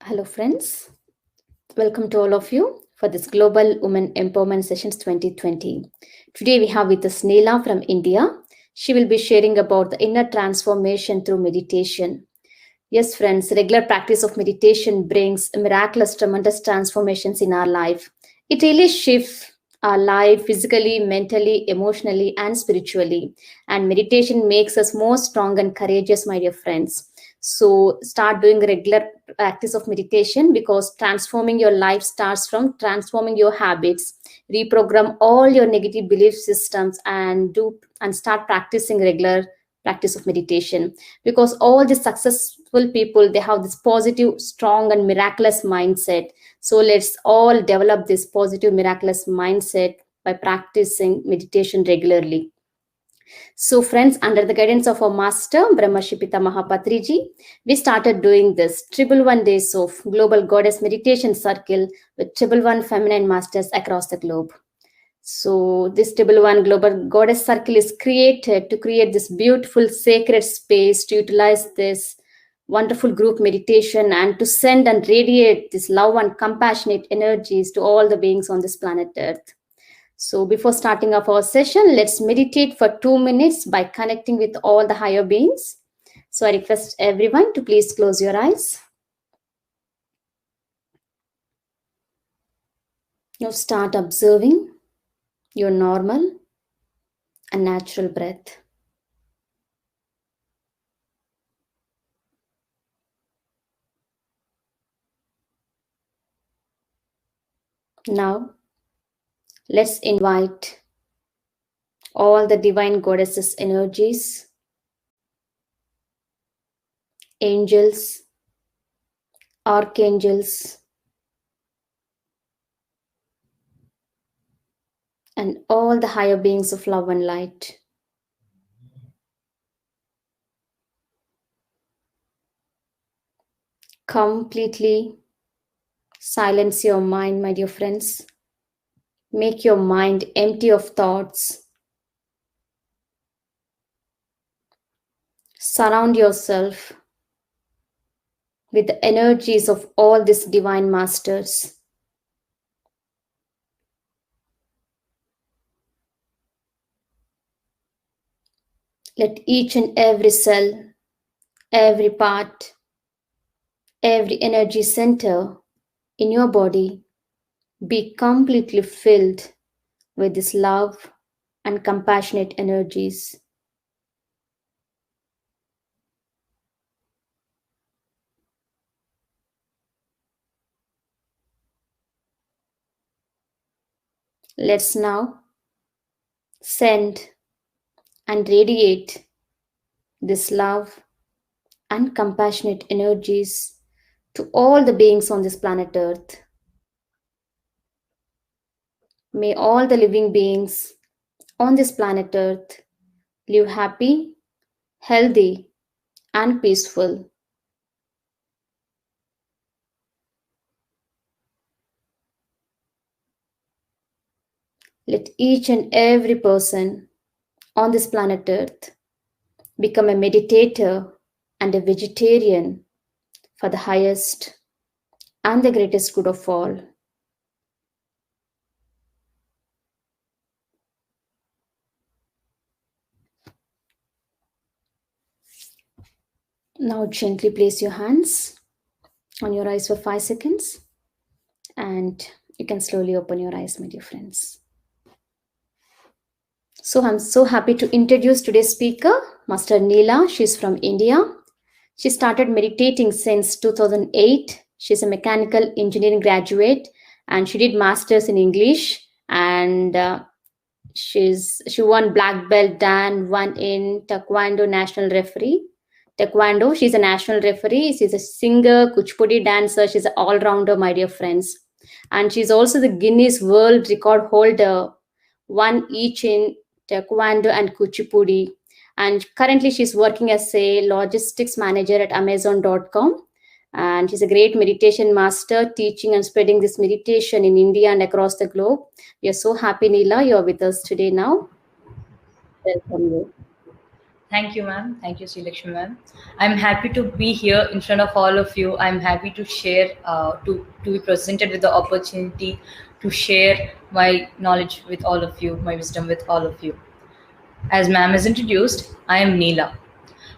Hello, friends. Welcome to all of you for this Global Women Empowerment Sessions 2020. Today we have with us Neela from India. She will be sharing about the inner transformation through meditation. Yes, friends, regular practice of meditation brings miraculous, tremendous transformations in our life. It really shifts our life physically, mentally, emotionally, and spiritually. And meditation makes us more strong and courageous, my dear friends. So start doing regular practice of meditation because transforming your life starts from transforming your habits. Reprogram all your negative belief systems and start practicing regular practice of meditation, because all the successful people, they have this positive, strong and miraculous mindset. So let's all develop this positive, miraculous mindset by practicing meditation regularly. So friends, under the guidance of our master Brahma Pitamaha Patriji, we started doing this triple 1 days of global goddess meditation circle with triple 1 feminine masters across the globe. So this triple 1 global goddess circle is created to create this beautiful sacred space to utilize this wonderful group meditation and to send and radiate this love and compassionate energies to all the beings on this planet Earth. So before starting off our session, let's meditate for 2 minutes by connecting with all the higher beings. So I request everyone to please close your eyes. Now start observing your normal and natural breath. Now, let's invite all the divine goddesses' energies, angels, archangels, and all the higher beings of love and light. Completely silence your mind, my dear friends. Make your mind empty of thoughts. Surround yourself with the energies of all these divine masters. Let each and every cell, every part, every energy center in your body be completely filled with this love and compassionate energies. Let's now send and radiate this love and compassionate energies to all the beings on this planet Earth. May all the living beings on this planet Earth live happy, healthy, and peaceful. Let each and every person on this planet Earth become a meditator and a vegetarian for the highest and the greatest good of all. Now gently place your hands on your eyes for 5 seconds and you can slowly open your eyes, my dear friends. So I'm so happy to introduce today's speaker, Master Neela. She's from India. She started meditating since 2008. She's a mechanical engineering graduate and she did masters in English, and she won black belt Dan, won in Taekwondo national referee. Taekwondo, she's a national referee. She's a singer, kuchipudi dancer. She's an all-rounder, my dear friends. And she's also the Guinness World Record holder, one each in Taekwondo and kuchipudi. And currently she's working as a logistics manager at Amazon.com. And she's a great meditation master, teaching and spreading this meditation in India and across the globe. We are so happy, Neela, you're with us today now. Welcome you. Thank you, ma'am. Thank you, Sri Lakshmi, ma'am. I'm happy to be here in front of all of you. I'm happy to share, to be presented with the opportunity to share my knowledge with all of you, my wisdom with all of you. As ma'am is introduced, I am Neela.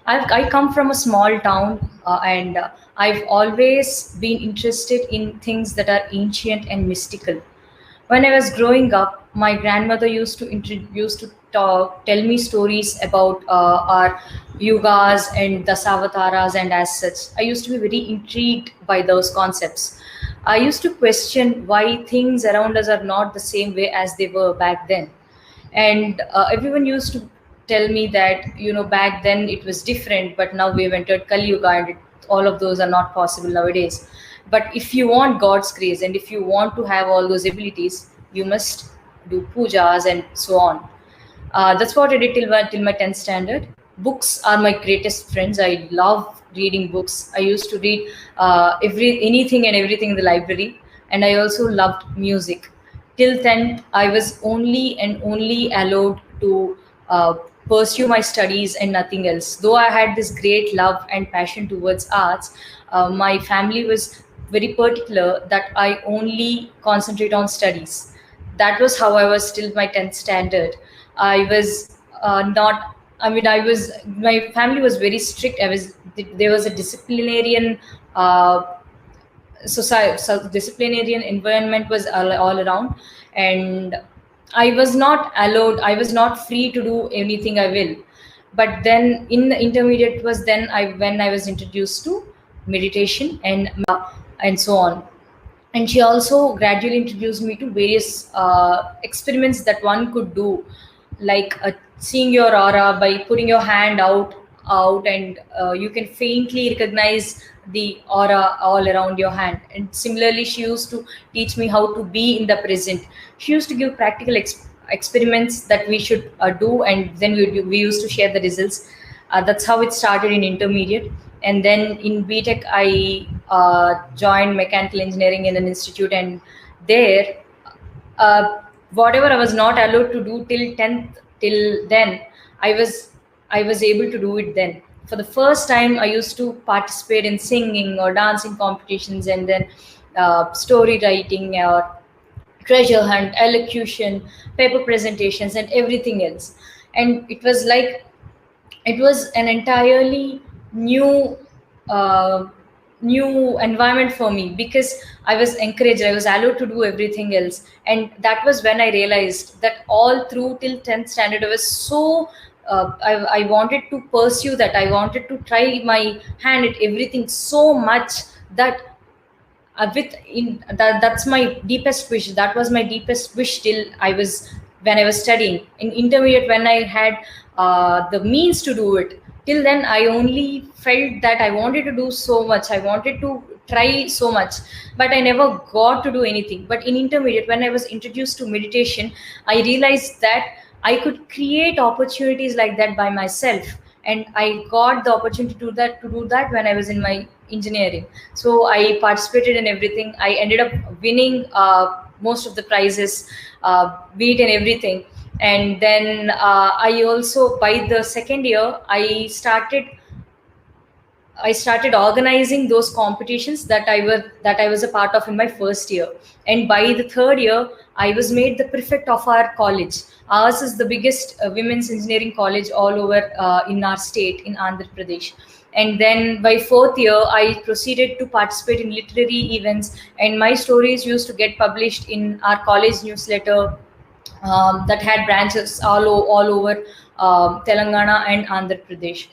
I come from a small town, and I've always been interested in things that are ancient and mystical. When I was growing up, my grandmother used to tell me stories about our yugas and dasavataras, and as such, I used to be very intrigued by those concepts. I used to question why things around us are not the same way as they were back then, and everyone used to tell me that back then it was different, but now we've entered Kali Yuga, and all of those are not possible nowadays. But if you want God's grace and if you want to have all those abilities, you must do pujas and so on. That's what I did till my 10th standard. Books are my greatest friends. I love reading books. I used to read anything and everything in the library, and I also loved music. Till 10th, I was only allowed to pursue my studies and nothing else. Though I had this great love and passion towards arts, my family was very particular that I only concentrate on studies. That was how I was till my 10th standard. I was not, I mean, my family was very strict. There was a disciplinarian society, so disciplinarian environment was all around, and I was not free to do anything I will. But then in the intermediate was then when I was introduced to meditation and so on. And she also gradually introduced me to various experiments that one could do, like seeing your aura by putting your hand out, and you can faintly recognize the aura all around your hand. And similarly, she used to teach me how to be in the present. She used to give practical experiments that we should do, and then we used to share the results. That's how it started in intermediate. And then in BTech, I joined mechanical engineering in an institute, and there, whatever I was not allowed to do till 10th, till then, I was able to do it then. For the first time, I used to participate in singing or dancing competitions, and then story writing or treasure hunt, elocution, paper presentations, and everything else. And it was an entirely new uh, new environment for me, because I was encouraged, I was allowed to do everything else. And that was when I realized that all through till 10th standard, I was so I wanted to pursue that. I wanted to try my hand at everything so much that that's my deepest wish. That was my deepest wish till I was when I was studying in intermediate, when I had the means to do it. Till then, I only felt that I wanted to do so much, I wanted to try so much, but I never got to do anything. But in intermediate, when I was introduced to meditation, I realized that I could create opportunities like that by myself. And I got the opportunity to do that when I was in my engineering. So I participated in everything. I ended up winning most of the prizes, beat and everything. And then I also, by the second year, I started organizing those competitions that I was a part of in my first year. And by the third year, I was made the prefect of our college. Ours is the biggest women's engineering college all over in our state, in Andhra Pradesh. And then by fourth year, I proceeded to participate in literary events, and my stories used to get published in our college newsletter, that had branches all over Telangana and Andhra Pradesh.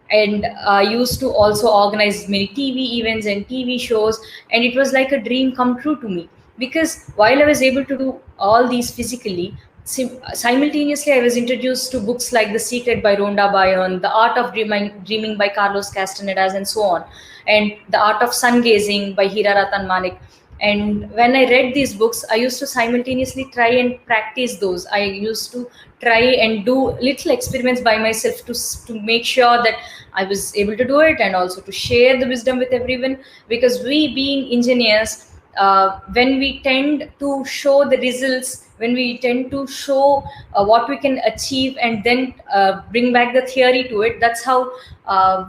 And I used to also organize many TV events and TV shows, and it was like a dream come true to me, because while I was able to do all these physically, simultaneously I was introduced to books like The Secret by Rhonda Byrne, The Art of Dreaming by Carlos Castanedas, and so on, and The Art of Sun Gazing by Hira Ratan Manik. And when I read these books, I used to simultaneously try and practice those. I used to try and do little experiments by myself to make sure that I was able to do it, and also to share the wisdom with everyone. Because we, being engineers, when we tend to show the results, when we tend to show what we can achieve, and then bring back the theory to it, that's how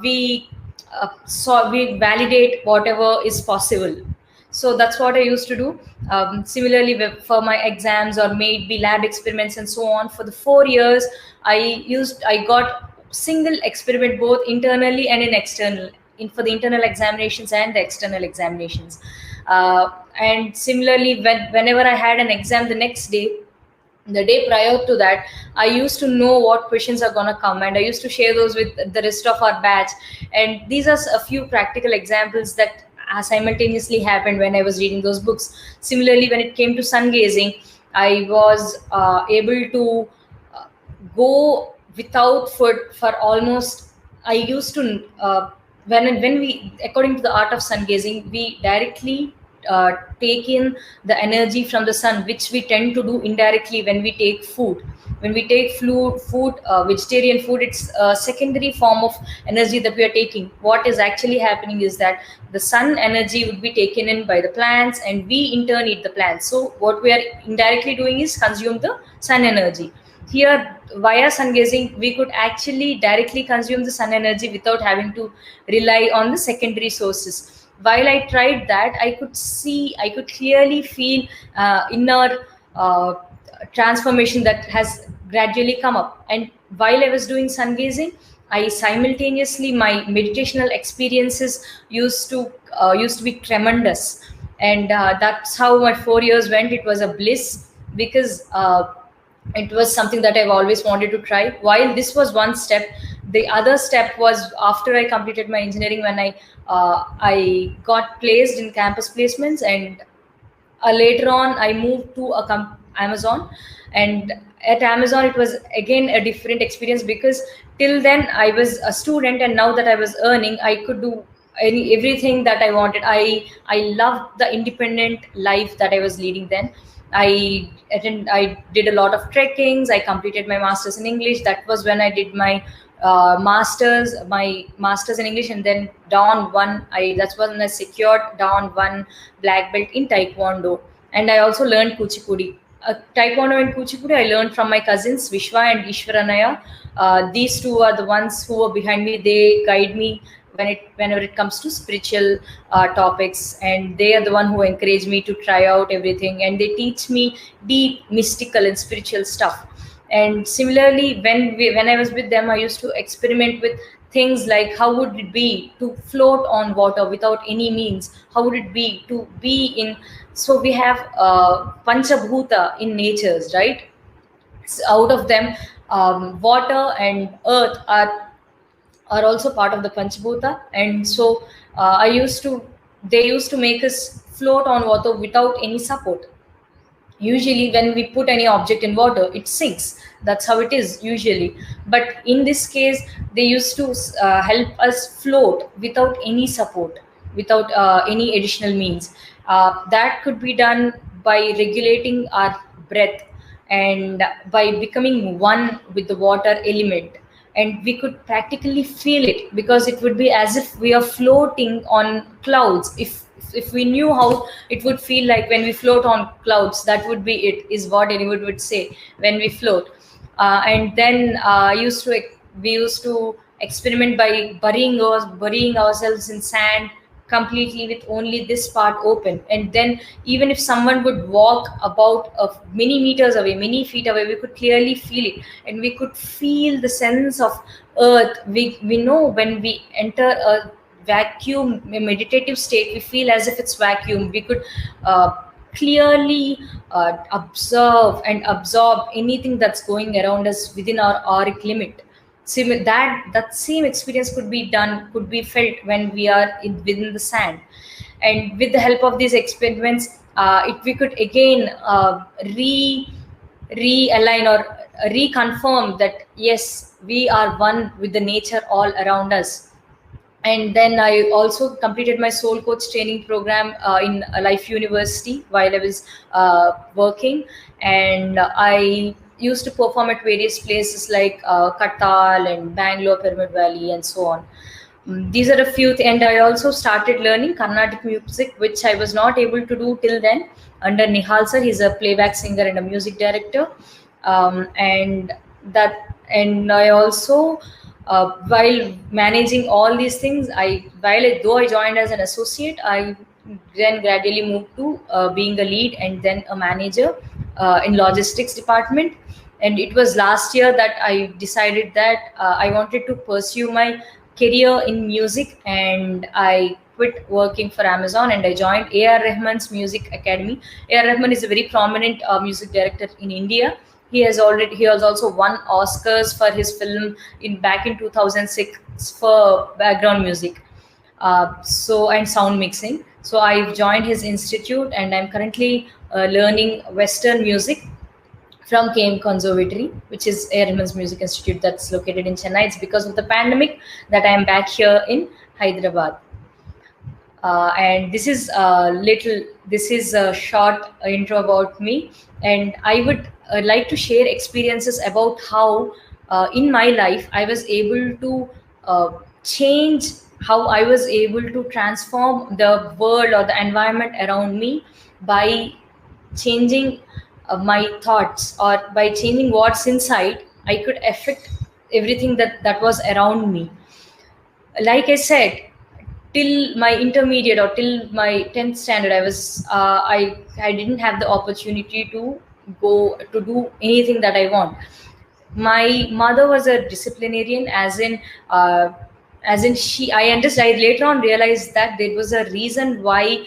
we validate whatever is possible. So that's what I used to do. Similarly, for my exams or maybe lab experiments and so on, for the 4 years, I got single experiment both internally and in external, in for the internal examinations and the external examinations. And similarly, whenever I had an exam the next day, the day prior to that, I used to know what questions are going to come, and I used to share those with the rest of our batch. And these are a few practical examples that simultaneously happened when I was reading those books. Similarly, when it came to sun gazing, I was able to uh, go without food for almost, I used to when we, according to the art of sun gazing, we directly take in the energy from the sun, which we tend to do indirectly when we take food. When we take vegetarian food, it's a secondary form of energy that we are taking. What is actually happening is that the sun energy would be taken in by the plants, and we in turn eat the plants. So what we are indirectly doing is consume the sun energy. Here, via sun gazing, we could actually directly consume the sun energy without having to rely on the secondary sources. While I tried that, I could clearly feel inner transformation that has gradually come up. And while I was doing sun gazing, I simultaneously, my meditational experiences used to be tremendous. And that's how my 4 years went. It was a bliss, because it was something that I've always wanted to try. While this was one step, the other step was after I completed my engineering, when I got placed in campus placements, and later on I moved to Amazon. And at Amazon, it was again a different experience, because till then I was a student, and now that I was earning, I could do everything that I wanted. I loved the independent life that I was leading then. I did a lot of trekkings. I completed my masters in English. That was when I did my masters in English. And then down one, that's when I secured down one black belt in Taekwondo. And I also learned Kuchipudi. Taekwondo and Kuchipudi I learned from my cousins Vishwa and Ishwaranaya. These two are the ones who are behind me. They guide me whenever it comes to spiritual topics, and they are the one who encourage me to try out everything, and they teach me deep mystical and spiritual stuff. And similarly, when I was with them, I used to experiment with things like, how would it be to float on water without any means? How would it be to be in, so we have panchabhuta in natures, right? So out of them, water and earth are also part of the Panchabhuta. And so they used to make us float on water without any support. Usually when we put any object in water, it sinks. That's how it is usually. But in this case, they used to help us float without any support, without any additional means. That could be done by regulating our breath, and by becoming one with the water element. And we could practically feel it, because it would be as if we are floating on clouds. If we knew how it would feel like when we float on clouds, that would be it, is what anyone would say when we float. And then we used to experiment by burying ourselves in sand completely, with only this part open. And then even if someone would walk about many meters away, many feet away, we could clearly feel it, and we could feel the sense of earth. We know when we enter a vacuum, a meditative state, we feel as if it's vacuum. We could clearly observe and absorb anything that's going around us within our auric limit. That same experience could be felt when we are within the sand. And with the help of these experiments, we could again realign or reconfirm that yes, we are one with the nature all around us. And then I also completed my soul coach training program in Life University while I was working. And I used to perform at various places like Katal and Bangalore Pyramid Valley and so on. These are a few, and I also started learning Carnatic music, which I was not able to do till then, under Nihal sir. He's a playback singer and a music director, and I also, while managing all these things, though I joined as an associate, I then gradually moved to being a lead and then a manager in logistics department. And it was last year that I decided that I wanted to pursue my career in music, and I quit working for Amazon and I joined A.R. Rahman's Music Academy. A.R. Rahman is a very prominent music director in India. He has also won Oscars for his film back in 2006 for background music, and sound mixing. So I've joined his institute, and I'm currently learning Western music from KM Conservatory, which is Airman's Music Institute that's located in Chennai. It's because of the pandemic that I am back here in Hyderabad. And this is a short intro about me, and I would like to share experiences about how in my life I was able to change, how I was able to transform the world or the environment around me by changing my thoughts, or by changing what's inside. I could affect everything that was around me. Like I said, till my intermediate or till my 10th standard, I didn't have the opportunity to go to do anything that I want. My mother was a disciplinarian, as in she I understand, I later on realized that there was a reason why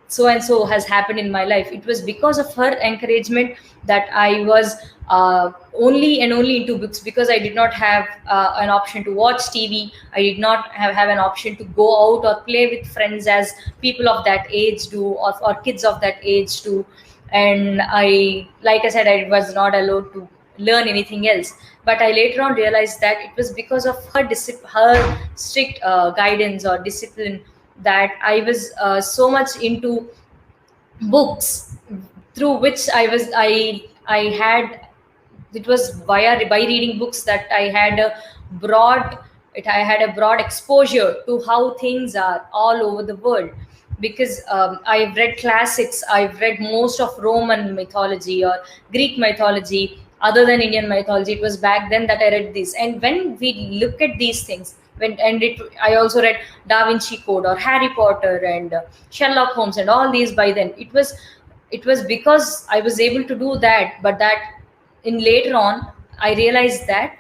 so and so has happened in my life. It was because of her encouragement that I was only and only into books, because I did not have an option to watch TV. I did not have an option to go out or play with friends as people of that age do, or kids of that age do. And like I said, I was not allowed to learn anything else. But I later on realized that it was because of her strict guidance or discipline that I was so much into books, through which I had, it was by reading books that I had a broad exposure to how things are all over the world. Because I've read classics, I've read most of Roman mythology or Greek mythology, other than Indian mythology. It was back then that I read this. And when we look at these things, I also read Da Vinci Code or Harry Potter and Sherlock Holmes and all these. By then it was because I was able to do that. But that in later on I realized that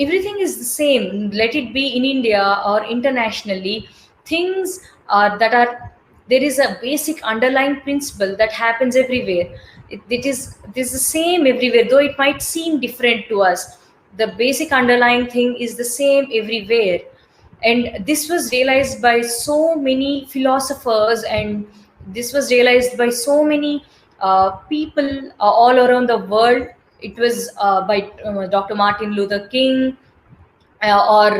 everything is the same, let it be in India or internationally. Things that are there is a basic underlying principle that happens everywhere. It is the same everywhere, though it might seem different to us. The basic underlying thing is the same everywhere. And this was realized by so many philosophers, and this was realized by so many people all around the world. It was by Dr. Martin Luther King, or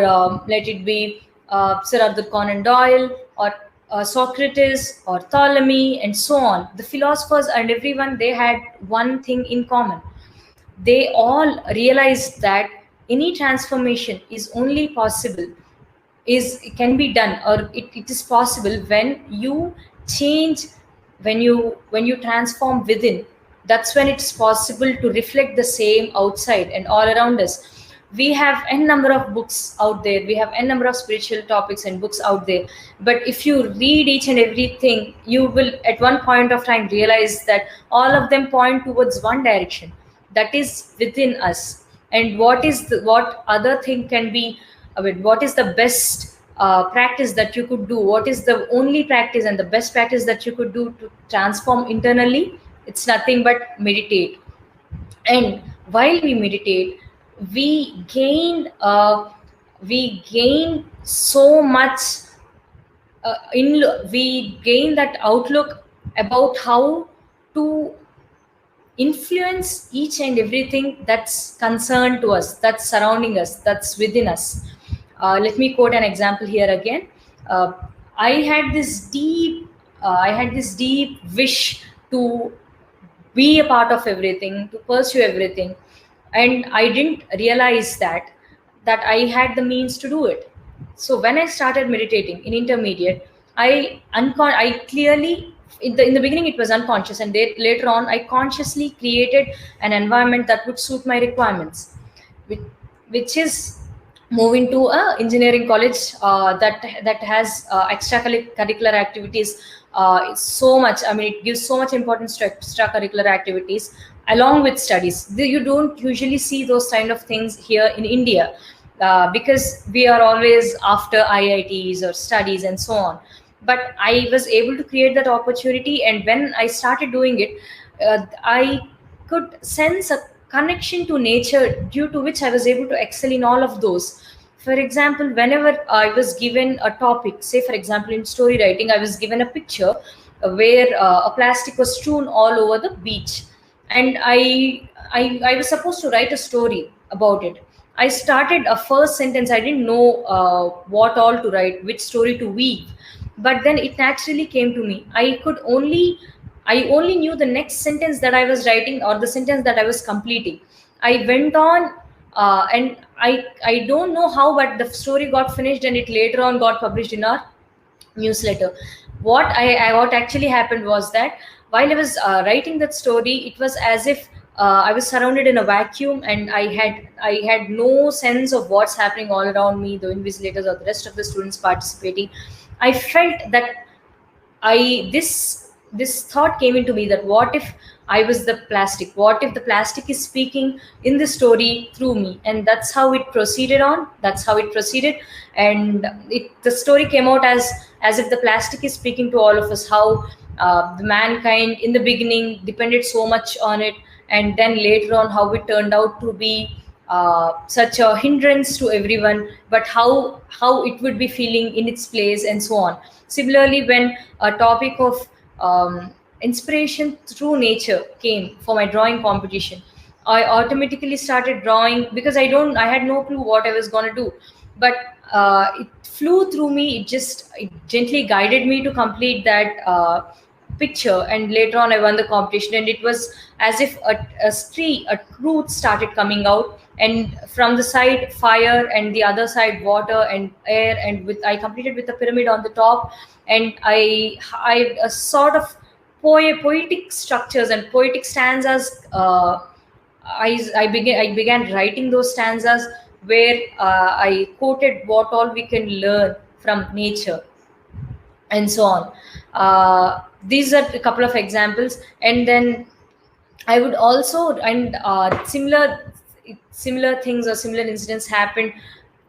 let it be Sir Arthur Conan Doyle, or Socrates, or Ptolemy, and so on. The philosophers and everyone, they had one thing in common. They all realized that any transformation is only possible, can be done, or it is possible when you change, when you transform within. That's when it's possible to reflect the same outside and all around us. We have n number of books out there, we have n number of spiritual topics and books out there, but if you read each and everything, you will at one point of time realize that all of them point towards one direction, that is within us. And what other thing can be, what is the best practice that you could do, what is the only practice and the best practice that you could do to transform internally? It's nothing but meditate. And while we meditate, we gain so much we gain that outlook about how to influence each and everything that's concerned to us, that's surrounding us, that's within us. Let me quote an example here again. uh, I had this deep wish to be a part of everything, to pursue everything, and I didn't realize that I had the means to do it. So when I started meditating in intermediate, I clearly, in the beginning it was unconscious, and later on I consciously created an environment that would suit my requirements, which, which is moving to a engineering college that has extracurricular activities. So much, I mean, it gives so much importance to extracurricular activities along with studies. You don't usually see those kind of things here in India, because we are always after IITs or studies and so on. But I was able to create that opportunity, and when I started doing it, I could sense a connection to nature, due to which I was able to excel in all of those. For example, whenever I was given a topic, say for example in story writing, I was given a picture where a plastic was strewn all over the beach, and I was supposed to write a story about it. I started a first sentence. I didn't know what all to write, which story to weave, but then it naturally came to me. I only knew the next sentence that I was writing, or the sentence that I was completing. I went on, and I don't know how, but the story got finished, and it later on got published in our newsletter. What actually happened was that while I was writing that story, it was as if I was surrounded in a vacuum, and I had no sense of what's happening all around me, the invigilators or the rest of the students participating. I felt that I this thought came into me, that what if I was the plastic? What if the plastic is speaking in the story through me? And that's how it proceeded on. That's how it proceeded, and the story came out as if the plastic is speaking to all of us. How the mankind in the beginning depended so much on it, and then later on how it turned out to be such a hindrance to everyone, but how it would be feeling in its place, and so on. Similarly, when a topic of inspiration through nature came for my drawing competition, I automatically started drawing, because I had no clue what I was going to do, but it flew through me. It gently guided me to complete that picture, and later on I won the competition, and it was as if a truth started coming out, and from the side fire, and the other side water and air, and I completed with a pyramid on the top, and I a sort of poetic structures and poetic stanzas. I began writing those stanzas, where I quoted what all we can learn from nature, and so on. These are a couple of examples, and then I would also, and similar things or similar incidents happened.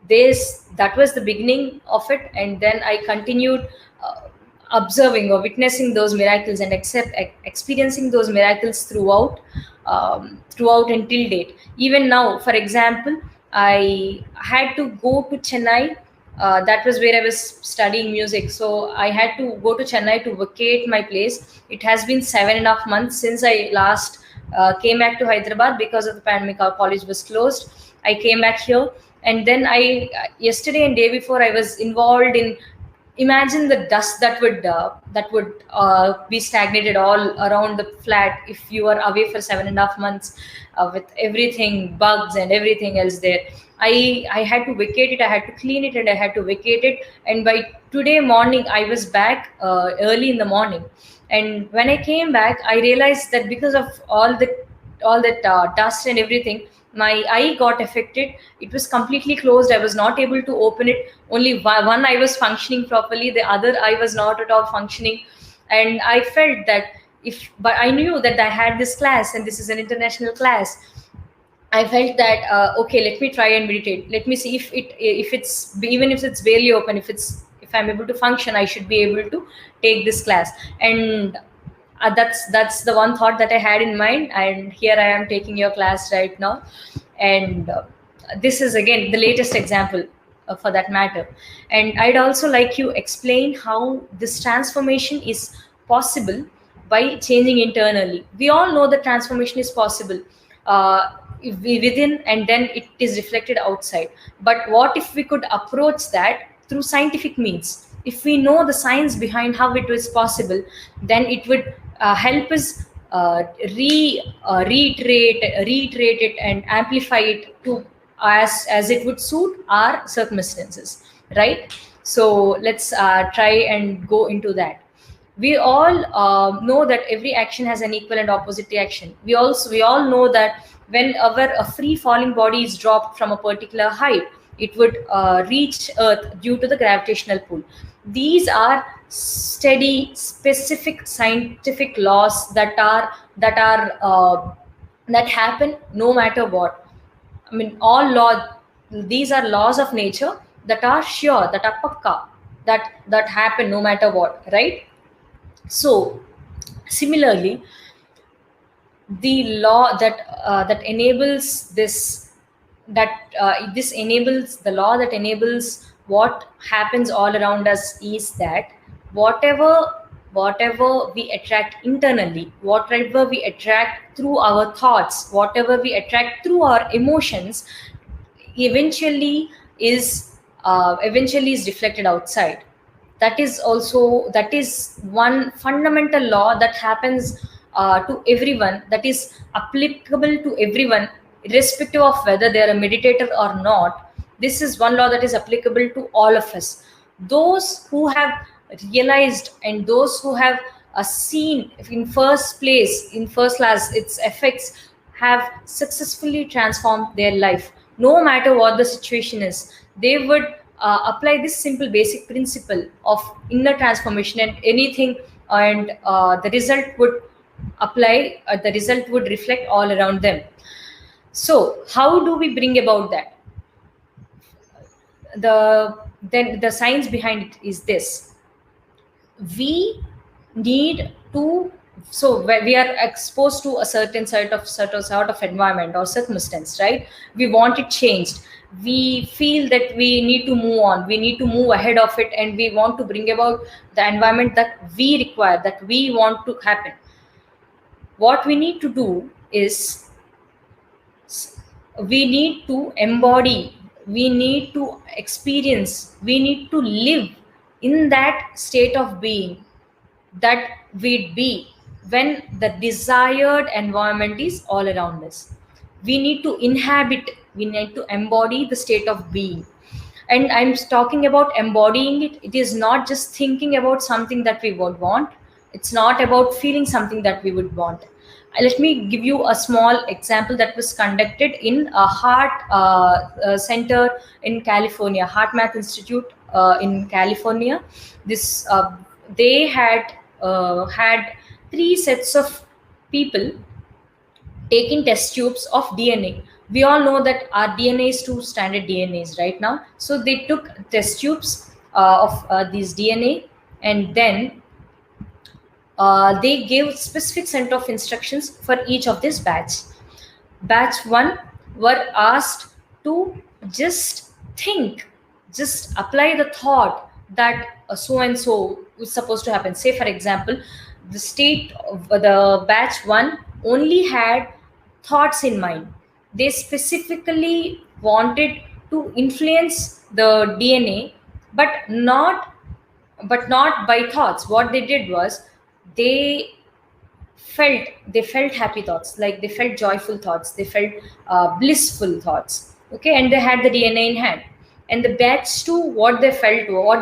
That was the beginning of it, and then I continued observing or witnessing those miracles, and experiencing those miracles throughout until date. Even now, for example, I had to go to Chennai. That was where I was studying music. So I had to go to Chennai to vacate my place. It has been 7.5 months since I last came back to Hyderabad, because of the pandemic. Our college was closed. I came back here, and then yesterday and day before, I was involved in, imagine the dust that would be stagnated all around the flat if you are away for 7.5 months, with everything, bugs and everything else there. I had to vacate it. I had to clean it, and I had to vacate it. And by today morning, I was back early in the morning. And when I came back, I realized that because of all that dust and everything, my eye got affected. It was completely closed. I was not able to open it. Only one eye was functioning properly. The other eye was not at all functioning. And I felt that but I knew that I had this class, and this is an international class. I felt that okay, let me try and meditate. Let me see if it's, even if it's barely open, if I'm able to function, I should be able to take this class. And that's the one thought that I had in mind. And here I am taking your class right now, and this is again the latest example for that matter. And I'd also like you explain how this transformation is possible by changing internally. We all know that transformation is possible within, and then it is reflected outside. But what if we could approach that through scientific means? If we know the science behind how it was possible, then it would help us reiterate it and amplify it to as it would suit our circumstances. right? So let's try and go into that. We all know that every action has an equal and opposite reaction. We all know that whenever a free falling body is dropped from a particular height, it would reach earth due to the gravitational pull. These are steady, specific scientific laws that happen no matter what. I mean, all law, these are laws of nature that are sure, that are pakka, that happen no matter what, right? So, similarly, the law that enables this, this enables the law that enables what happens all around us is that whatever whatever we attract internally, whatever we attract through our thoughts, whatever we attract through our emotions, eventually is reflected outside. That is one fundamental law that happens to everyone, that is applicable to everyone, irrespective of whether they are a meditator or not. This is one law that is applicable to all of us. Those who have realized and those who have seen in first place, in first class, its effects, have successfully transformed their life. No matter what the situation is, they would apply this simple basic principle of inner transformation and anything, and the result would the result would reflect all around them. So how do we bring about that? The science behind it is this: we need to, so when we are exposed to a certain sort of environment or circumstance, right? We want it changed. We feel that we need to move on, we need to move ahead of it, and we want to bring about the environment that we require, that we want to happen. What we need to do is, we need to embody, we need to experience, we need to live in that state of being that we'd be when the desired environment is all around us. We need to inhabit, we need to embody the state of being. And I'm talking about embodying it. It is not just thinking about something that we would want, it's not about feeling something that we would want. Let me give you a small example that was conducted in a heart center in California, Heart Math Institute in California. This they had three sets of people taking test tubes of DNA. We all know that our DNA is two standard DNAs right now. So they took test tubes of these DNA, and then they gave specific set of instructions for each of this batch. Batch 1 were asked to just think, just apply the thought that so and so is supposed to happen. Say, for example, the state of the batch 1 only had thoughts in mind. They specifically wanted to influence the DNA, but not by thoughts. What they did was, they felt happy thoughts, like they felt joyful thoughts, they felt blissful thoughts. Okay, and they had the DNA in hand. And the batch 2, what they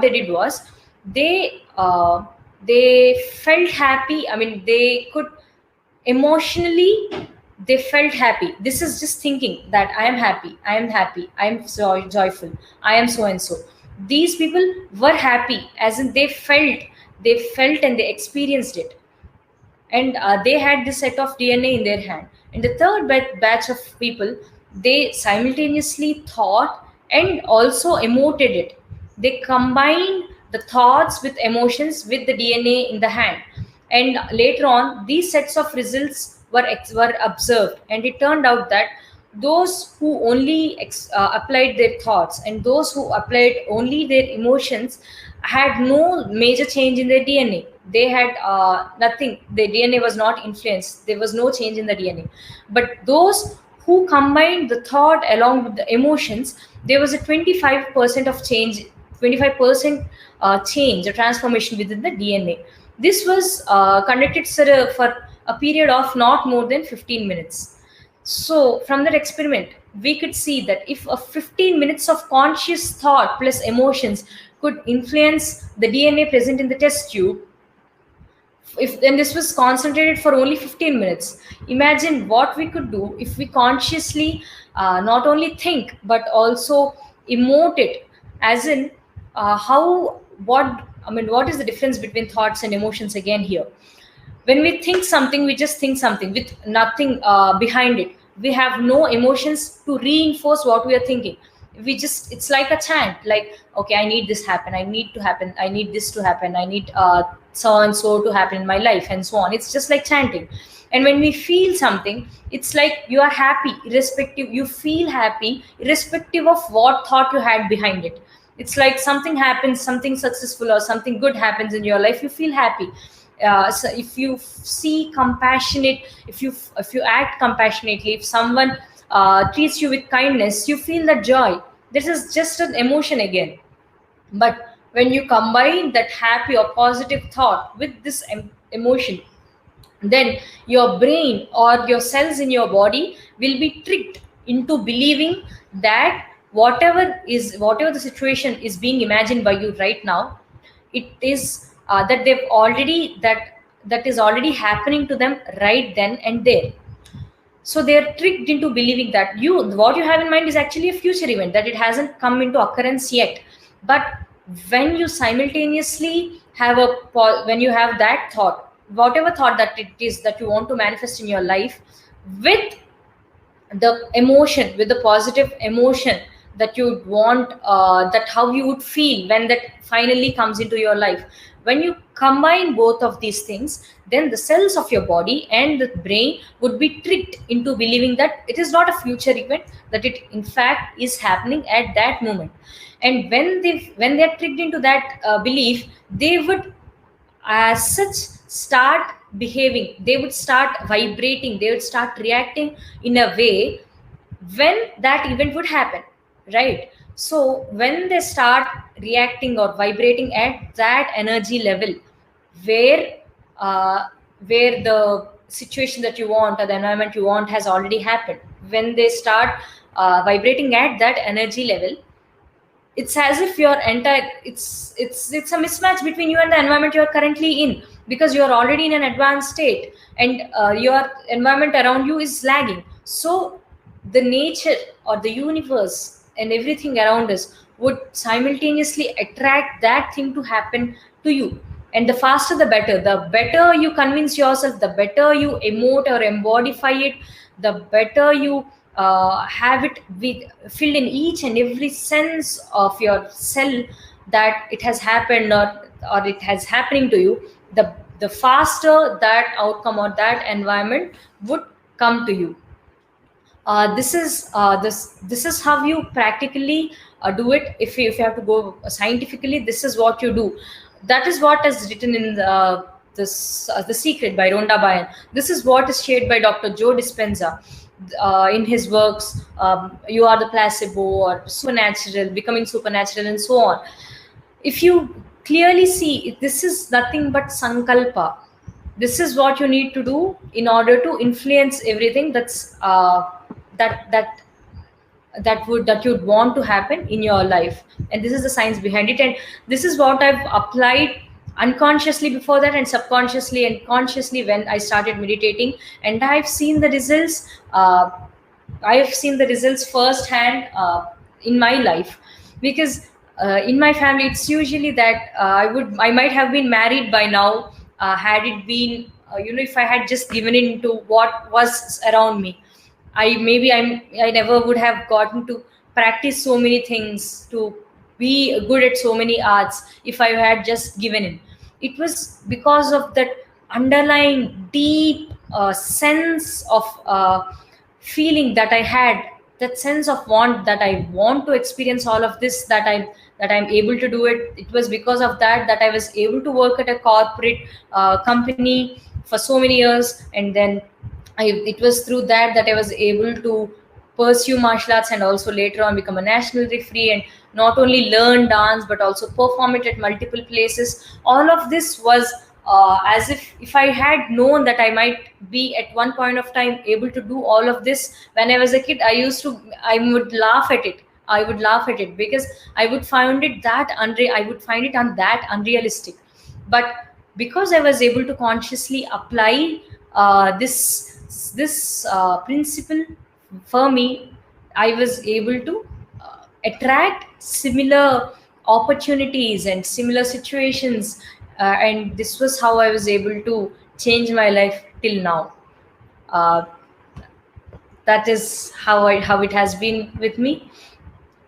did was, they felt happy. I mean, they could emotionally, they felt happy. This is just thinking that I am happy, I am happy, I am joyful, I am so and so. These people were happy, as in they felt and they experienced it. And they had this set of DNA in their hand. And the third batch of people, they simultaneously thought and also emoted it. They combined the thoughts with emotions with the DNA in the hand. And later on, these sets of results were observed, and it turned out that those who only applied their thoughts and those who applied only their emotions had no major change in their DNA. They had nothing. Their DNA was not influenced. There was no change in the DNA. But those who combined the thought along with the emotions, there was a 25% of change, 25% change, a transformation within the DNA. This was conducted for a period of not more than 15 minutes. So from that experiment, we could see that if a 15 minutes of conscious thought plus emotions could influence the DNA present in the test tube, if then this was concentrated for only 15 minutes, imagine what we could do if we consciously not only think but also emote it, as in how what is the difference between thoughts and emotions again here. When we think something, we just think something with nothing behind it. We have no emotions to reinforce what we are thinking. We just, it's like a chant, like, okay, I need this happen, I need to happen, I need this to happen, I need so and so to happen in my life, and so on. It's just like chanting. And when we feel something, it's like you are happy irrespective, you feel happy irrespective of what thought you had behind it. It's like something happens, something successful or something good happens in your life, you feel happy. So if you see compassionate, if you act compassionately, if someone treats you with kindness, you feel that joy. This is just an emotion again. But when you combine that happy or positive thought with this emotion, then your brain or your cells in your body will be tricked into believing that whatever the situation is being imagined by you right now, it is that is already happening to them right then and there. So they're tricked into believing that what you have in mind is actually a future event, that it hasn't come into occurrence yet. But when you simultaneously have when you have that thought, whatever thought that it is that you want to manifest in your life, with the emotion, with the positive emotion that you want, that how you would feel when that finally comes into your life, when you combine both of these things, then the cells of your body and the brain would be tricked into believing that it is not a future event, that it in fact is happening at that moment. And when they are tricked into that belief, they would as such start behaving, they would start vibrating, they would start reacting in a way when that event would happen, right? So when they start reacting or vibrating at that energy level, where uh, where the situation that you want or the environment you want has already happened, when they start vibrating at that energy level, it's as if your entire it's a mismatch between you and the environment you are currently in, because you are already in an advanced state, and your environment around you is lagging. So the nature or the universe and everything around us would simultaneously attract that thing to happen to you. And the faster the better you convince yourself, the better you emote or embodify it, the better you have it filled in each and every sense of your cell that it has happened, or it has happening to you, the faster that outcome or that environment would come to you. This is how you practically do it. If you have to go scientifically, this is what you do. That is what is written in the Secret by Rhonda Byrne. This is what is shared by Dr. Joe Dispenza in his works, You Are the Placebo, or Supernatural, Becoming Supernatural, and so on. If you clearly see, this is nothing but sankalpa. This is what you need to do in order to influence everything that's that you'd want to happen in your life. And this is the science behind it, and this is what I've applied unconsciously before that, and subconsciously and consciously when I started meditating. And I've seen the results, firsthand in my life, because in my family it's usually that I might have been married by now, had it been if I had just given in to what was around me. I never would have gotten to practice so many things, to be good at so many arts, if I had just given in. It was because of that underlying deep sense of feeling that I had, that sense of want, that I want to experience all of this, that I'm able to do it. It was because of that I was able to work at a corporate company for so many years, and then it was through that I was able to pursue martial arts, and also later on become a national referee, and not only learn dance but also perform it at multiple places. All of this was as if I had known that I might be at one point of time able to do all of this when I was a kid, I would laugh at it. I would laugh at it because I would find it that unrealistic. But because I was able to consciously apply this principle for me, I was able to attract similar opportunities and similar situations, and this was how I was able to change my life till now. uh, that is how it has been with me.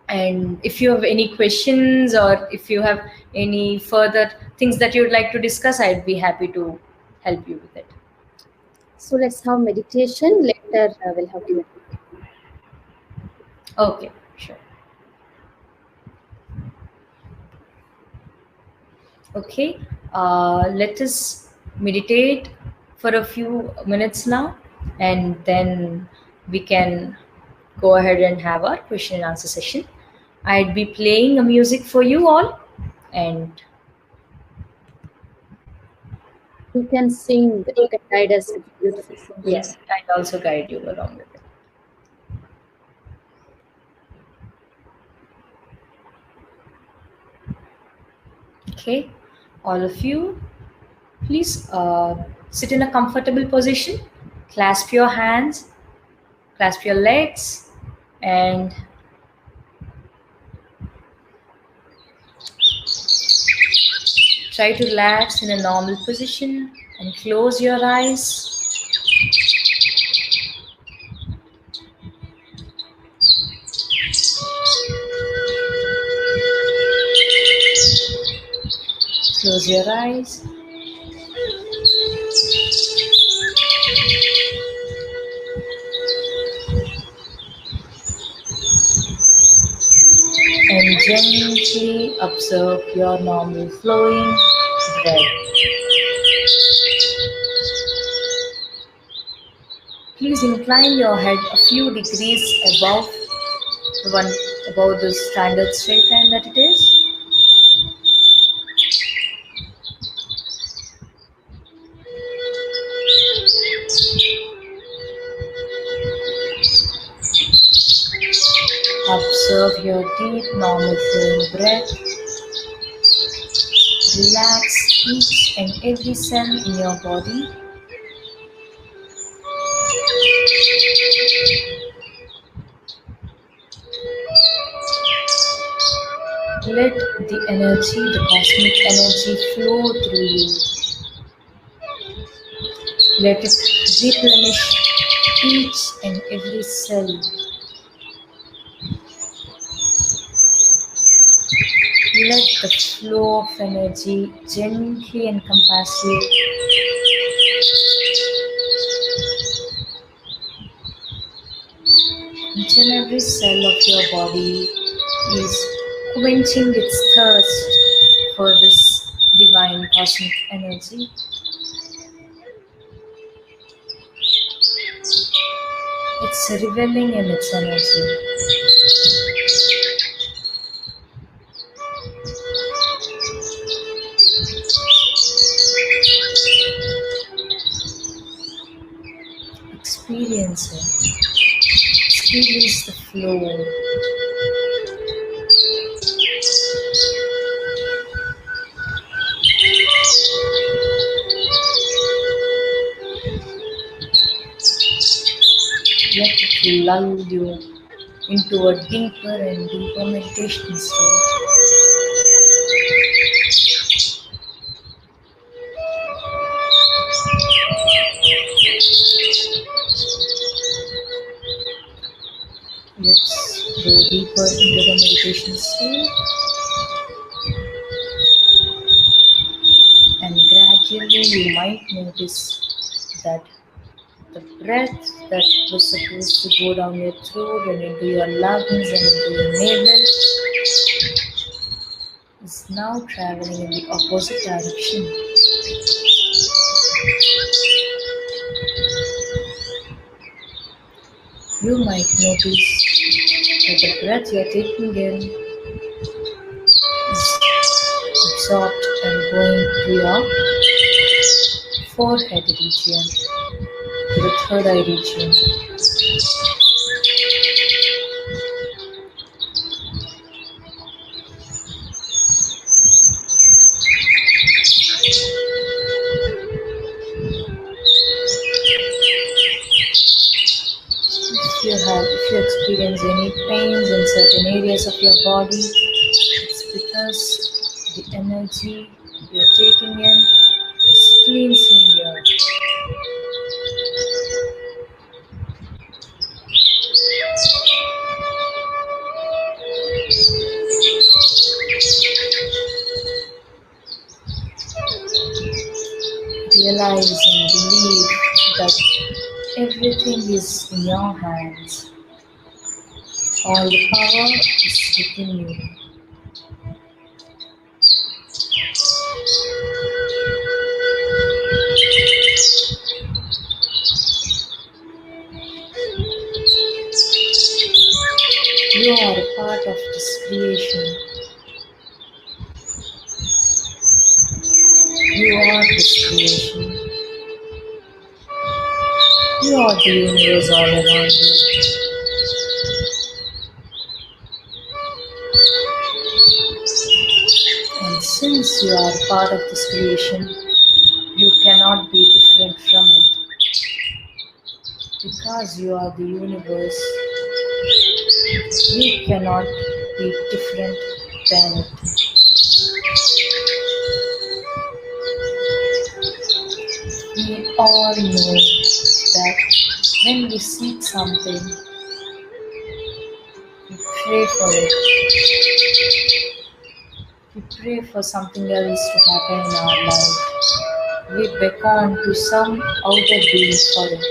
And if you have any questions, or if you have any further things that you would like to discuss, I'd be happy to help you with it. So let's have meditation. Later, we'll have Q&A. Okay, sure. Okay, let us meditate for a few minutes now, and then we can go ahead and have our question and answer session. I'd be playing a music for you all, and You can sing. You can guide us with beautiful singing. yes, I'll also guide you along with it. Okay, all of you, please sit in a comfortable position, clasp your hands, clasp your legs, and try to relax in a normal position and close your eyes. Close your eyes. And gently observe your normal flowing breath. Please incline your head a few degrees above the standard straight line that it is. Observe your deep, normal flowing breath. Relax each and every cell in your body. Let the energy, the cosmic energy, flow through you. Let it replenish each and every cell. Let the flow of energy gently encompass you. Each and every cell of your body is quenching its thirst for this divine cosmic energy. It's reveling in its energy. Experience it. Experience the flow. Let it lull you into a deeper and deeper meditation state. Let's go deeper into the meditation state, and gradually you might notice that the breath that was supposed to go down your throat and into your lungs and into your navel is now traveling in the opposite direction. You might notice that the breath you are taking in is absorbed and going to your forehead region, to the third eye region. If you experience any pains in certain areas of your body, it's because the energy you're taking in is cleansing your. Realize and believe that everything is in your hands. All the power is within you. You are a part of this creation. You are this creation. You are the universe all around you. And since you are a part of this creation, you cannot be different from it. Because you are the universe, you cannot be different than it. We all know that when we seek something, we pray for it. We pray for something else to happen in our life. We beckon to some outer being for it.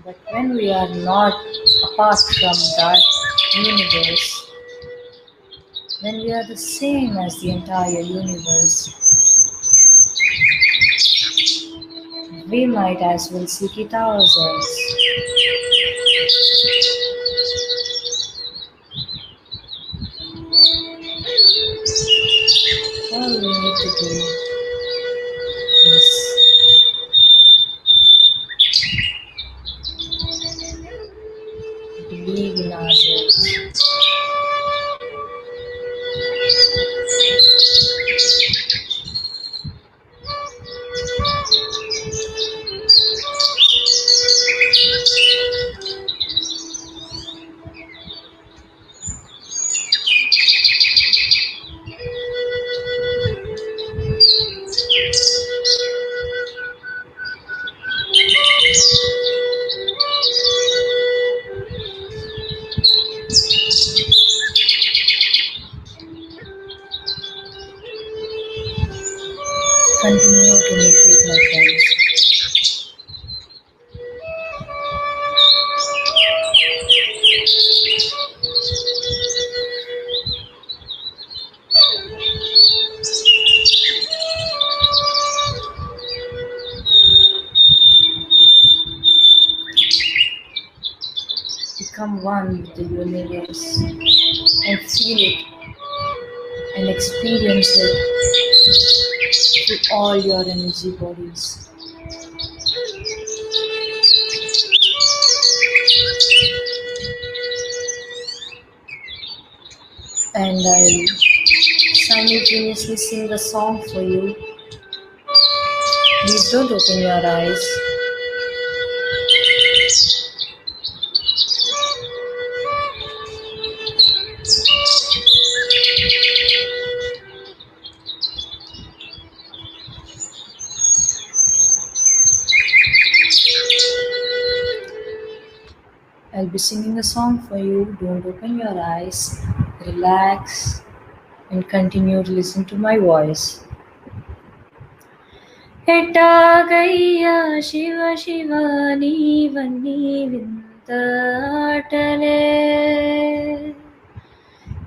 But when we are not apart from that universe, when we are the same as the entire universe, we might as well seek it ourselves. All we need to do is believe in ourselves. Continue to meditate, my friends. Become one with the universe and feel it and experience it through all your energy bodies. And I'll simultaneously sing a song for you. Please don't open your eyes. I'll be singing a song for you. Don't open your eyes. Relax and continue to listen to my voice. Etta gaiya Shiva Shivani Vani Vintatale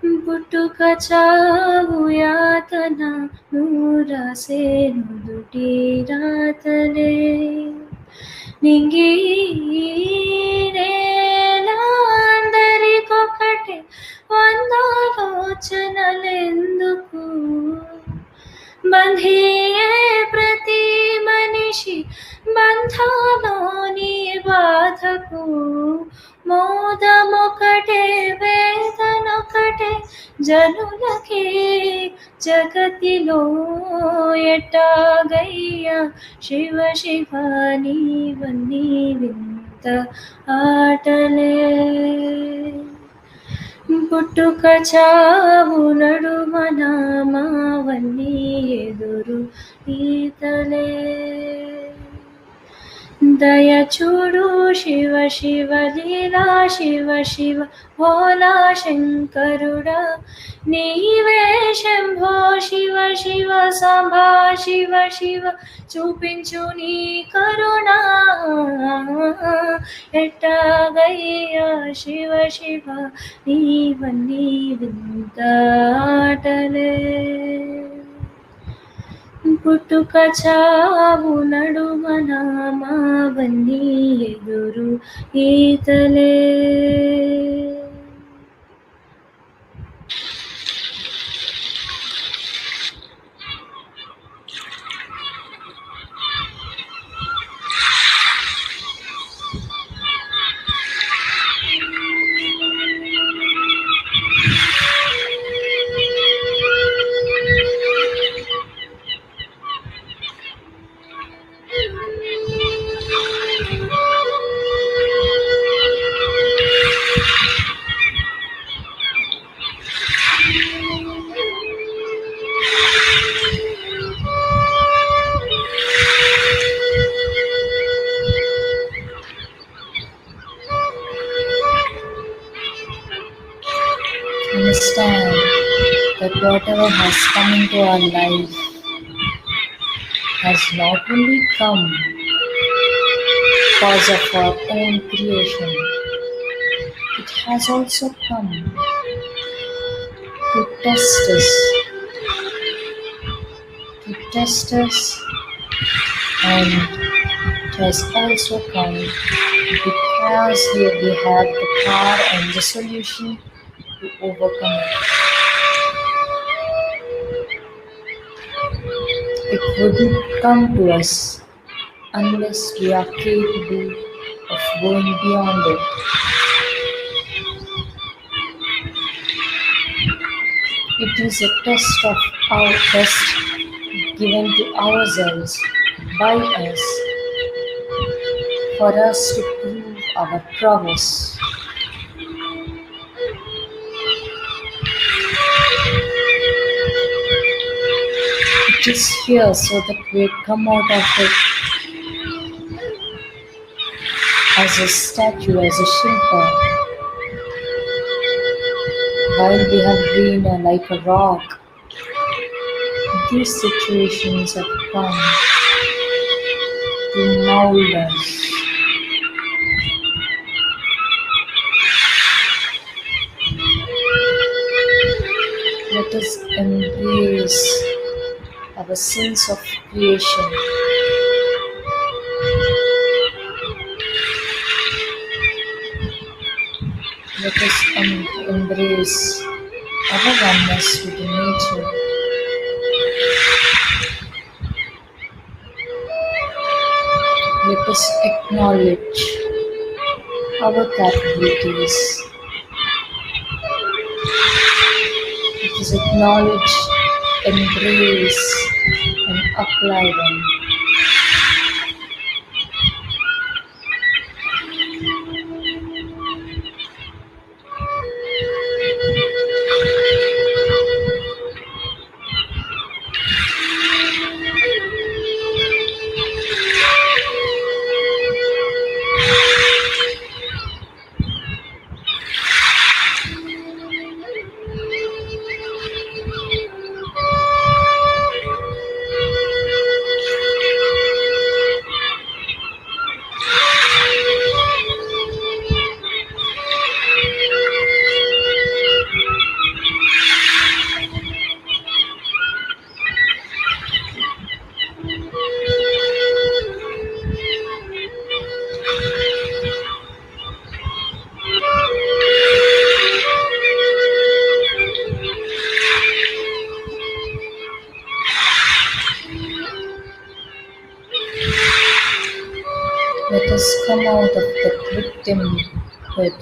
Puttuka chavu yatana nurase nuduti ratale నింగినేలందరికొకటే వందాలోచనలెందుకు బంధియే ప్రతి చేసి బంధాలోని బాధకు మోదమొకటే వేదనొకటే జనులకే జగతిలో ఎట్టాగయ్యా శివ శివ నీవన్నీ వింత ఆటలే పుట్టుక చావు నడుమన మావన్నీ ఎదురు ఈతలే దయ చూడు శివ శివ లీలా శివ శివ భోలా శంకరుడా నీవే శంభో శివ శివ సంభా శివ శివ చూపించు నీ కరుణా ఎట్టాగయ్యా శివ శివ నీవన్నీ వింత ఆటలే పుట్టుక చావు నడుమన మావన్నీ ఎదురు ఈతలే. Understand that whatever has come into our life has not only come because of our own creation, it has also come to test us, and it has also come because we have the power and the solution to overcome it. It wouldn't come to us unless we are capable of going beyond it. It is a test of our test given to ourselves by us for us to prove our prowess. It is here so that we come out of it as a statue, as a shilpa, while we have been like a rock. These situations have come to mold us. Let us embrace our sense of creation. Let us embrace our oneness with nature. Let us acknowledge our capabilities. Let us acknowledge, embrace, and apply them. Let us come out of the victimhood.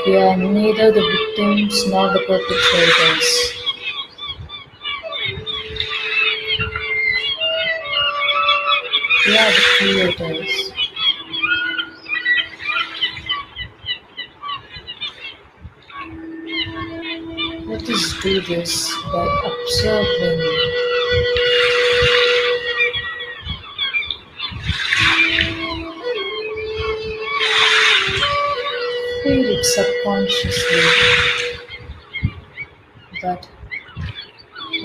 We are neither the victims nor the perpetrators. We are the creators. Let us do this by observing. Feel it subconsciously that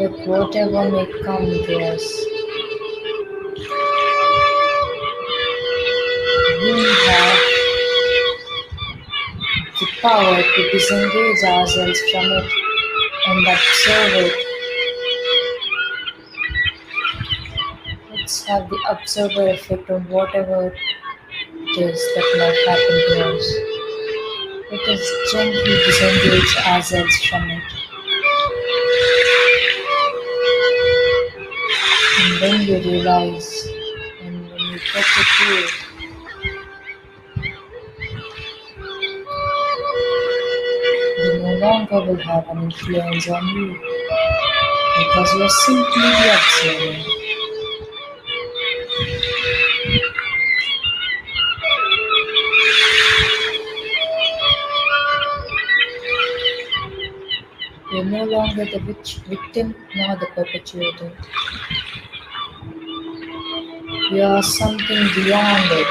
with whatever may come to us, we have the power to disengage ourselves from it and observe it. Let's have the observer effect on whatever it is that might happen to us. Let us gently disengage ourselves from it. And when we realize, and when we get to do it, we no longer will have an influence on you because you are simply the observer. You are no longer the victim nor the perpetrator. You are something beyond it.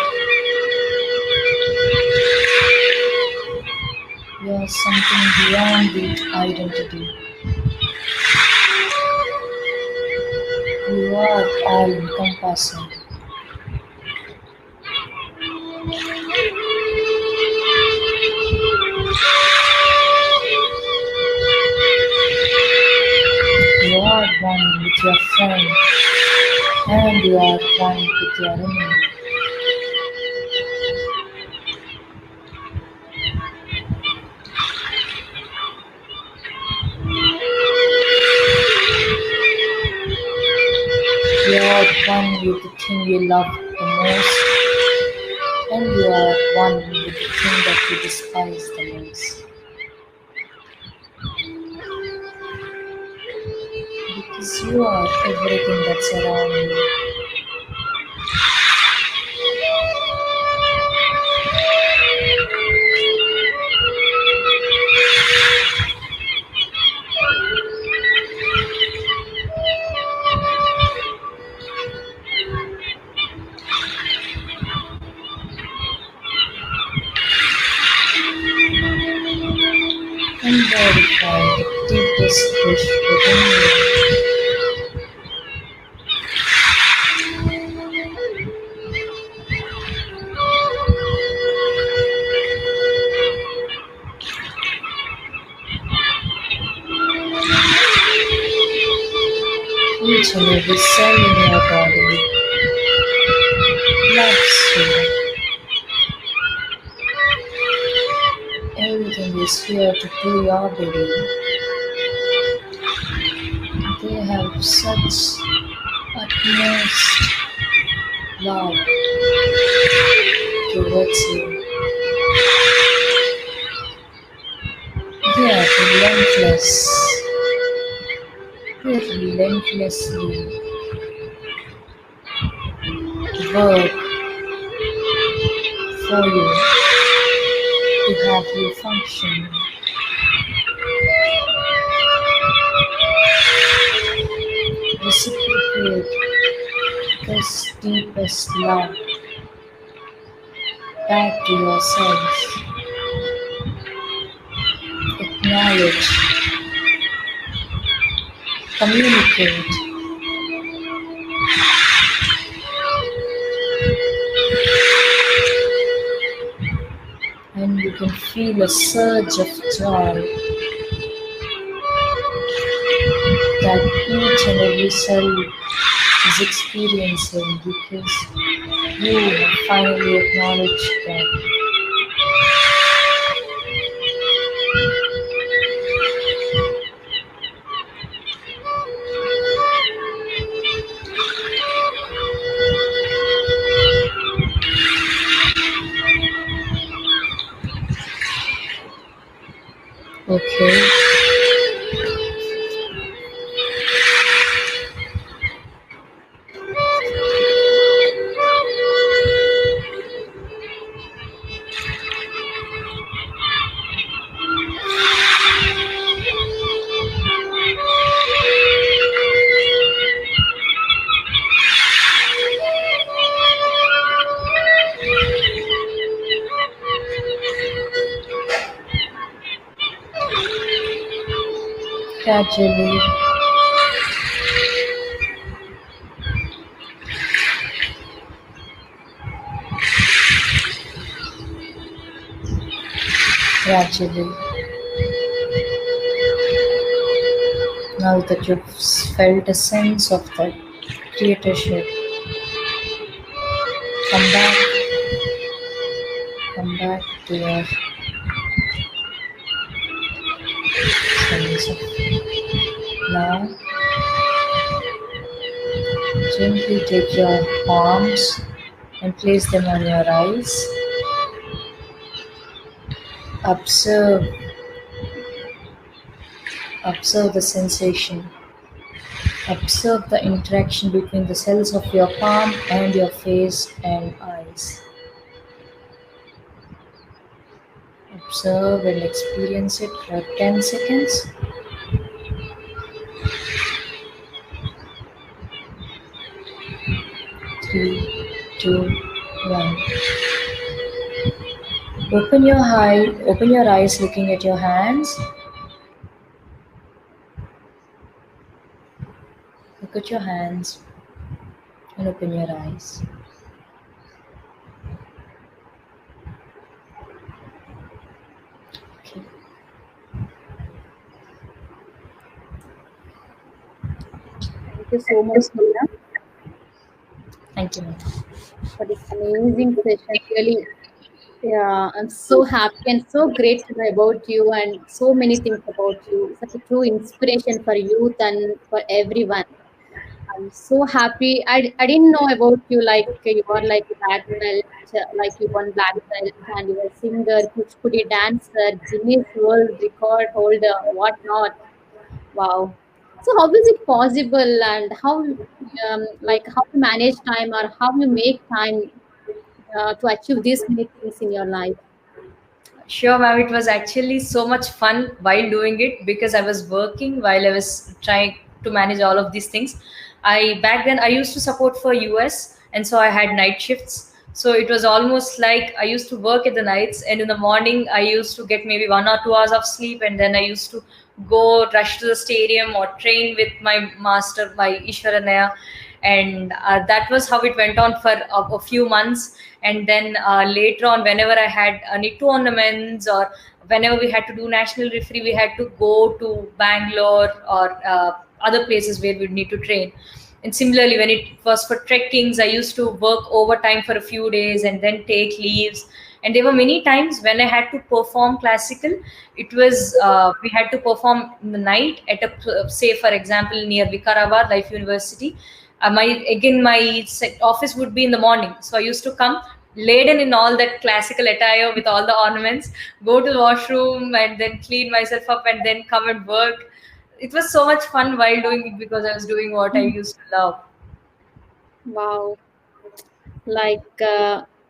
You are something beyond the identity. You are all-encompassing. You are one with your friend, and you are one with your enemy. You are one with the thing you love the most, and you are one with the thing that you despise the most. Because you are everything that's around you. And verify the deepest wish within you. Each and every cell in your body loves you. Everything is here to do your bidding. They have such utmost love towards you. They are relentless. They relentlessly work for you to have you function. Reciprocate this deepest love back to yourselves. Acknowledge, communicate, and you can feel a surge of joy that each and every cell is experiencing because you have finally acknowledged them. Okay. Gradually. Gradually. Now that you've felt a sense of that creatorship, come back to your sense of now. Gently take your palms and place them on your eyes. Observe the sensation. Observe the interaction between the cells of your palm and your face and eyes. Observe and experience it for 10 seconds. 3, 2, 1. Open your eyes looking at your hands. Look at your hands and open your eyes. Okay. Thank you so much, Neela, Thank you, ma'am. for this amazing session. Really, yeah, I'm so happy and so great to know about you and so many things about you. Such a true inspiration for youth and for everyone. I'm so happy. I didn't know about you like you are like black belt, like you won black belt and you were a singer, kuchipudi dancer, Guinness World Record holder, whatnot. Wow. So how is it possible and how like how you manage time or how you make time to achieve these many things in your life? Sure, ma'am. It was actually so much fun while doing it because I was working while I was trying to manage all of these things. I back then I used to support for US, and so I had night shifts. So it was almost like I used to work at the nights, and in the morning I used to get maybe 1 or 2 hours of sleep, and then I used to go rush to the stadium or train with my master, my Ishwaranaya, and that was how it went on for a few months. And then later on, whenever I had any tournaments or whenever we had to do national referee, we had to go to Bangalore or other places where we need to train. And similarly, when it was for trekkings, I used to work overtime for a few days and then take leaves. And there were many times when I had to perform classical. It was we had to perform in the night at a, say for example, near Vikarabad Life University. My office would be in the morning, so I used to come laden in all that classical attire with all the ornaments, go to the washroom and then clean myself up and then come and work. It was so much fun while doing it because I was doing what I used to love. Wow. Like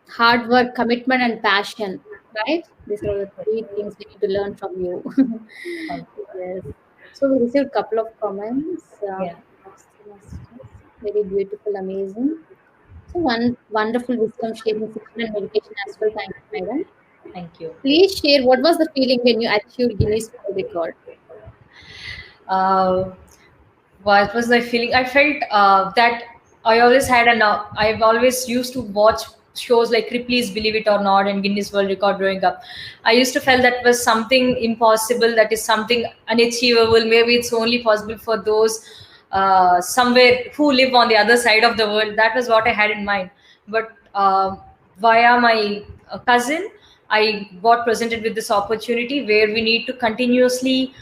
hard work, commitment, and passion, right? These are the three things we need to learn from you. Yes. So we received a couple of comments. Yeah, Very beautiful, amazing. So one wonderful wisdom sharing session and meditation as well. Thank you, madam. thank you. Please share what was the feeling when you achieved Guinness World Record. uh, what was my feeling? I felt that I've always used to watch shows like Ripley's Believe It or Not and Guinness World Record growing up. I used to feel that was something impossible, that is something unachievable. Maybe it's only possible for those somewhere who live on the other side of the world. That was what I had in mind. But via my cousin, I got presented with this opportunity where we need to continuously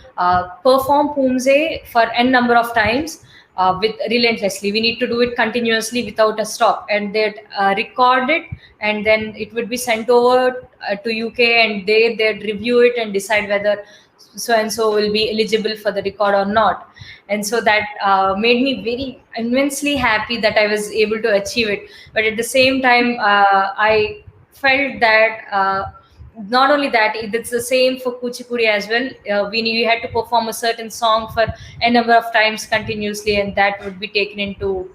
perform Pumse for n number of times with relentlessly. We need to do it continuously without a stop, and they'd record it, and then it would be sent over to UK, and they'd review it and decide whether so and so will be eligible for the record or not. And so that made me very immensely happy that I was able to achieve it. But at the same time, I felt that not only that, it's the same for kuchipudi as well. We had to perform a certain song for a number of times continuously, and that would be taken into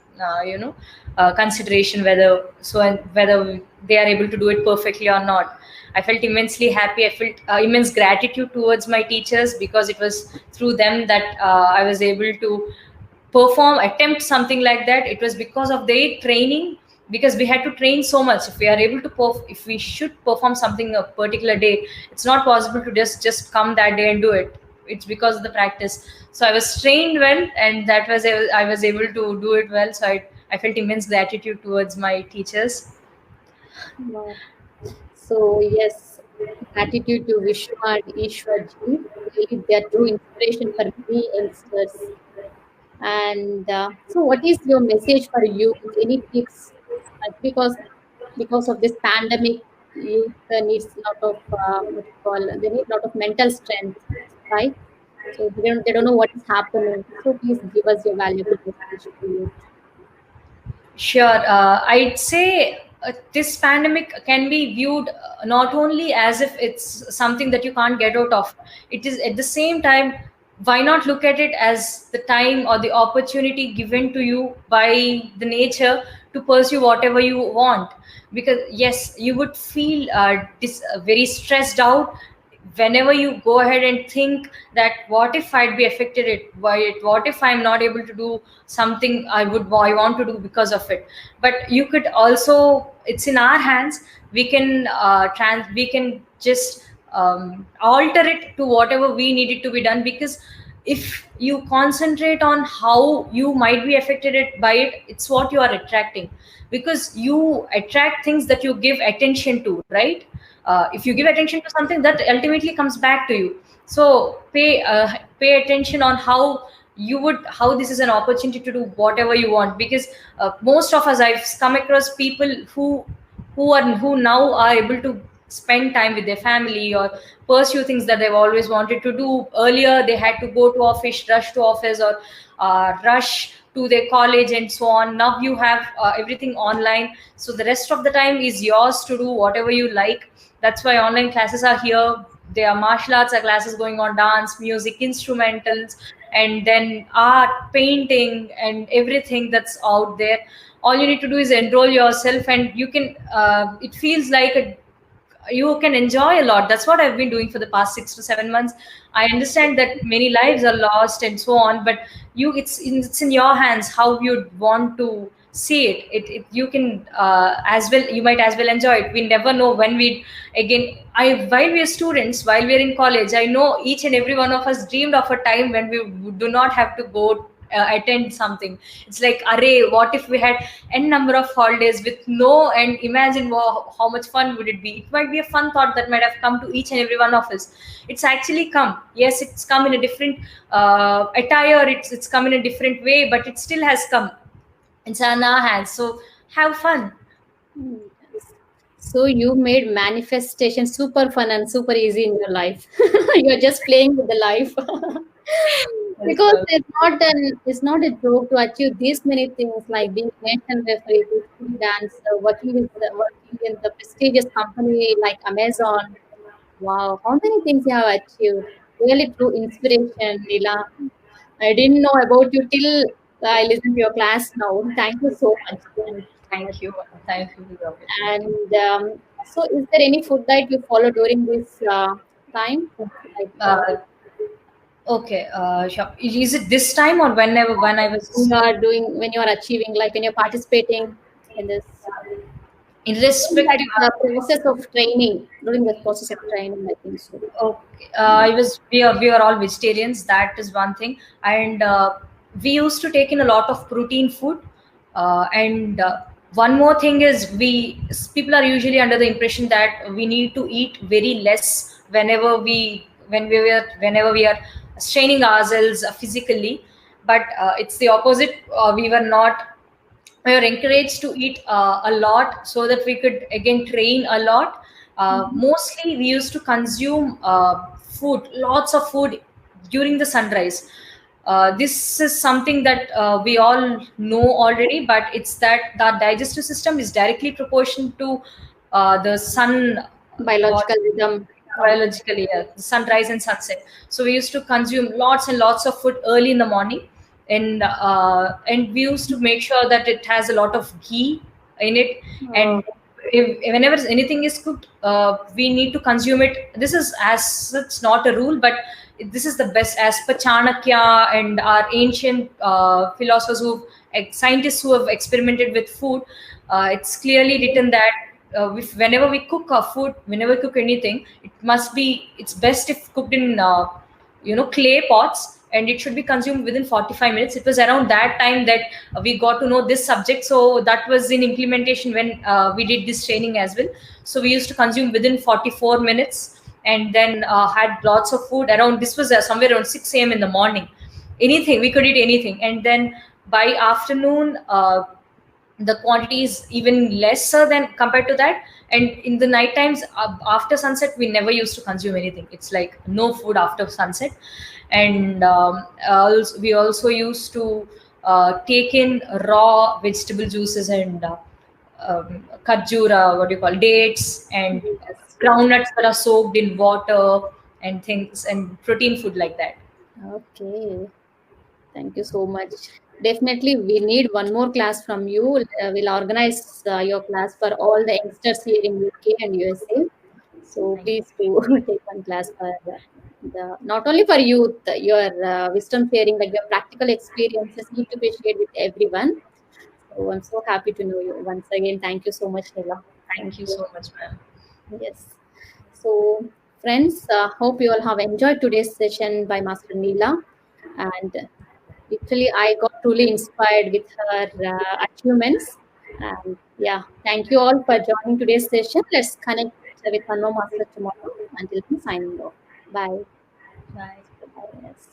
consideration whether they are able to do it perfectly or not. I felt immensely happy. I felt immense gratitude towards my teachers, because it was through them that I was able to attempt something like that. It was because of their training, because we had to train so much. If we are able to if we should perform something a particular day, it's not possible to just come that day and do it. It's because of the practice. So I was trained well, and that was I was able to do it well. So I felt immense gratitude towards my teachers. Wow. So yes, gratitude to Vishnu and Ishwar ji. Really, they are true inspiration for many youngsters. And so, what is your message for youth? Any tips? Because of this pandemic, youth needs a lot of what you call, they need a lot of mental strength, right? So they don't know what is happening. So please give us your valuable message to youth. Sure. I'd say this pandemic can be viewed not only as if it's something that you can't get out of. It is at the same time, why not look at it as the time or the opportunity given to you by the nature to pursue whatever you want? Because yes, you would feel very stressed out whenever you go ahead and think that what if I'd be affected it, what if I'm not able to do something I want to do because of it. But you could also, it's in our hands. We can just alter it to whatever we need it to be done. Because if you concentrate on how you might be affected by it, it's what you are attracting. Because you attract things that you give attention to, right? If you give attention to something, that ultimately comes back to you. So pay attention on how this is an opportunity to do whatever you want. Because most of us, I've come across people who now are able to spend time with their family or pursue things that they've always wanted to do. Earlier they had to go to office, rush to office, or rush to their college and so on. Now you have everything online, so the rest of the time is yours to do whatever you like. That's why online classes are here. There are martial arts classes going on, dance, music, instrumentals, and then art, painting, and everything that's out there. All you need to do is enroll yourself, and you can it feels like you can enjoy a lot. That's what I've been doing for the past 6 to 7 months. I understand that many lives are lost and so on, but it's in your hands how you want to see it you can as well, you might as well enjoy it. We never know when we again I while we are students, while we are in college, I know each and every one of us dreamed of a time when we do not have to go attend something. It's like, array, what if we had n number of holidays with no end? Imagine how much fun would it be. It might be a fun thought that might have come to each and every one of us. It's actually come. Yes, it's come in a different attire, it's come in a different way, but it still has come. It's in our hands. So have fun. Yes. So you made manifestation super fun and super easy in your life. You're just playing with the life. Yes, Because well, it's not a joke to achieve these many things like being nation referee, teaching dancer, working in the prestigious company like Amazon. Wow, how many things you have achieved. Really true inspiration, Leela. I didn't know about you till I listened to your class now. Thank you so much. thank you. Thank you for the opportunity. And so, is there any food diet you follow during this time? Like Uh, okay, sure. Is it this time or whenever when I you was are doing when you are achieving, like when you're participating in this, during that irrespective? process of training, during the process of training, I think so. Okay, I was we are all vegetarians. That is one thing, and we used to take in a lot of protein food. And one more thing is, we people are usually under the impression that we need to eat very less whenever we are straining ourselves physically. But it's the opposite. We were encouraged to eat a lot so that we could again train a lot. Mostly we used to consume food, lots of food during the sunrise. This is something that we all know already, but it's that the digestive system is directly proportional to the sun, what Biological rhythm. biologically, sunrise and sunset. So we used to consume lots and lots of food early in the morning, and we used to make sure that it has a lot of ghee in it. Oh, And whenever anything is cooked, we need to consume it. This is as such not a rule, but this is the best as per Chanakya and our ancient philosophers, scientists who have experimented with food. It's clearly written that whenever we cook our food, whenever we cook anything, it's best if cooked in clay pots, and it should be consumed within 45 minutes. It was around that time that we got to know this subject, so that was in implementation when we did this training as well. So we used to consume within 44 minutes, and then had lots of food around. This was somewhere around 6 a.m. in the morning. Anything, we could eat anything. And then by afternoon, the quantity is even lesser than compared to that. And in the night times, after sunset, we never used to consume anything. It's like no food after sunset. And we also used to take in raw vegetable juices and kajura, what do you call, dates, and yes. groundnuts that are soaked in water, and things, and protein food like that. Okay. Thank you so much. Definitely, we need one more class from you. We'll organize your class for all the youngsters here in UK and USA. So Thank please do take one class for the not only for youth. Your wisdom sharing, like your practical experiences, need to be shared with everyone. So I'm so happy to know you once again. Thank you so much, Neela. Thank Thank you you. so much, ma'am. Yes. So, friends, hope you all have enjoyed today's session by Master Neela. And literally, I got truly inspired with her achievements. And yeah, thank you all for joining today's session. Let's connect with one more master tomorrow. Until then, signing off. Bye. Bye. Bye. Yes.